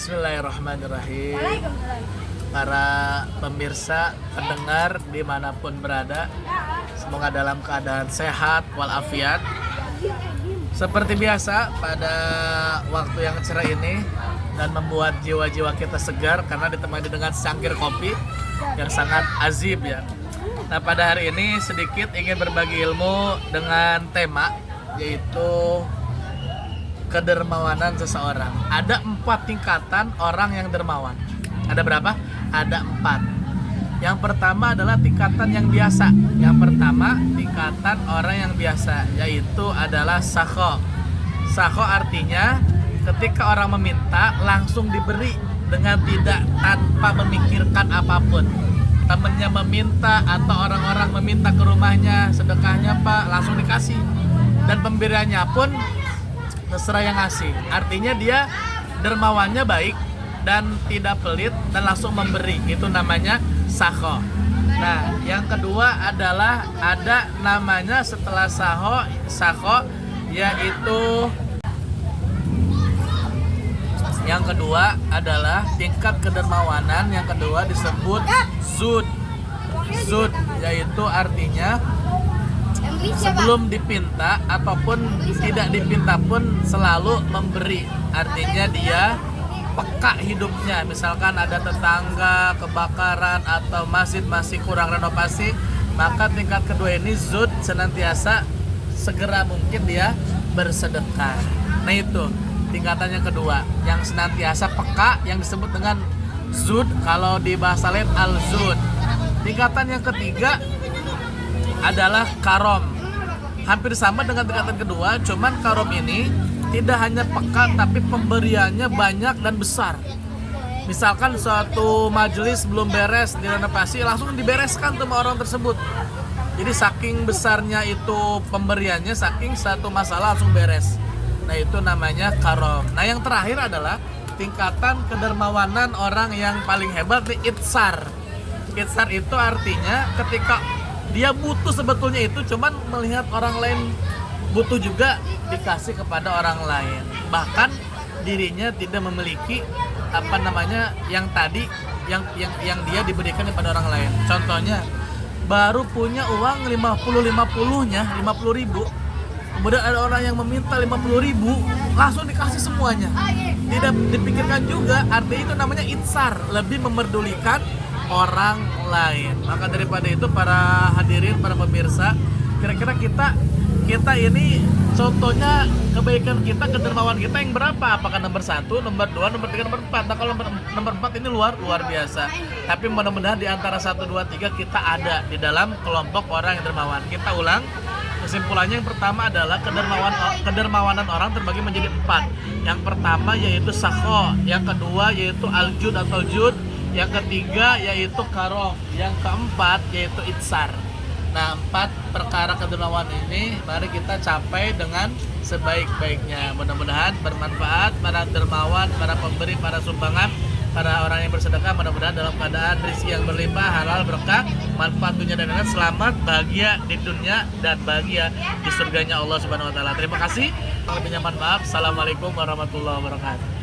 Bismillahirrahmanirrahim. Waalaikumsalam. Para pemirsa, pendengar dimanapun berada, semoga dalam keadaan sehat walafiat. Seperti biasa pada waktu yang cerah ini dan membuat jiwa-jiwa kita segar karena ditemani dengan secangkir kopi yang sangat azib ya. Nah, pada hari ini sedikit ingin berbagi ilmu dengan tema yaitu kedermawanan seseorang. Ada 4 tingkatan orang yang dermawan. Ada berapa? Ada 4. Yang pertama adalah tingkatan yang biasa. Yang pertama tingkatan orang yang biasa, yaitu adalah sakho. Sakho artinya ketika orang meminta langsung diberi dengan tidak tanpa memikirkan apapun. Temennya meminta atau orang-orang meminta ke rumahnya, sedekahnya Pak, langsung dikasih. Dan pemberiannya pun terserah yang ngasih. Artinya dia dermawannya baik dan tidak pelit dan langsung memberi. Itu namanya sakho. Nah, yang kedua adalah ada namanya setelah sakho, yaitu yang kedua adalah tingkat kedermawanan. Yang kedua disebut zud. Zud yaitu artinya sebelum dipinta ataupun tidak dipinta pun selalu memberi. Artinya dia peka hidupnya. Misalkan ada tetangga kebakaran atau masjid masih kurang renovasi, maka tingkat kedua ini zud, senantiasa segera mungkin dia bersedekah. Nah, itu tingkatan yang kedua, yang senantiasa peka, yang disebut dengan zud. Kalau di bahasa lain al-zud. Tingkatan yang ketiga adalah karom. Hampir sama dengan tingkatan kedua, cuman karom ini tidak hanya peka tapi pemberiannya banyak dan besar. Misalkan suatu majelis belum beres direnovasi, langsung dibereskan sama orang tersebut. Jadi saking besarnya itu pemberiannya, saking satu masalah langsung beres. Nah, itu namanya karom. Nah, yang terakhir adalah tingkatan kedermawanan orang yang paling hebat di itsar. Itsar itu artinya ketika dia butuh sebetulnya itu, cuman melihat orang lain butuh juga dikasih kepada orang lain. Bahkan dirinya tidak memiliki yang tadi yang dia diberikan kepada orang lain. Contohnya baru punya uang 50 ribu. Kemudian ada orang yang meminta 50 ribu, langsung dikasih semuanya. Tidak dipikirkan juga, artinya itu namanya itsar, lebih memerdulikan orang lain. Maka daripada itu para hadirin, para pemirsa, kira-kira kita ini contohnya kebaikan kita, kedermawan kita yang berapa? Apakah nomor 1, nomor 2, nomor 3, nomor 4? Nah, kalau nomor 4 ini luar biasa. Tapi mudah-mudahan di antara 1, 2, 3 kita ada di dalam kelompok orang yang dermawan. Kita ulang. Kesimpulannya yang pertama adalah kedermawanan orang terbagi menjadi 4. Yang pertama yaitu sakho, yang kedua yaitu al-jud atau jud, yang ketiga yaitu karom, yang keempat yaitu itsar. Nah, 4 perkara kedermawanan ini mari kita capai dengan sebaik-baiknya. Mudah-mudahan bermanfaat para dermawan, para pemberi, para sumbangan, para orang yang bersedekah, mudah-mudahan dalam keadaan rezeki yang berlimpah, halal, berkah, manfaat dunia dan akhirat, selamat, bahagia di dunia dan bahagia di surganya Allah Subhanahu wa taala. Terima kasih. Kalau lebih nyaman maaf. Assalamualaikum warahmatullahi wabarakatuh.